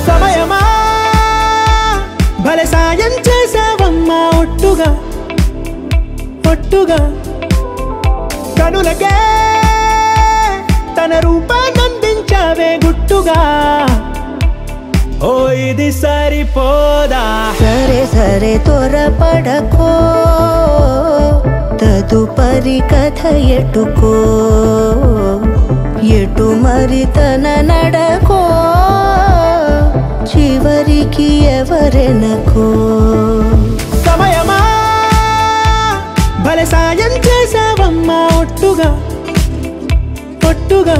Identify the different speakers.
Speaker 1: సమయమా భలే సాయం చేసావమ్మా ఒట్టుగా ఒట్టుగా కనులకే తన రూపాన్నందించావే గుట్టుగా ఓ ఇది సరిపోదా
Speaker 2: సరే సరే త్వరపడకో తదుపరి కథ ఎటుకో ఎటు మరి తన నడకో చివరికి ఎవరెనకో
Speaker 1: సమయమా భలే సాయం చేసావమ్మా ఒట్టుగా ఒట్టుగా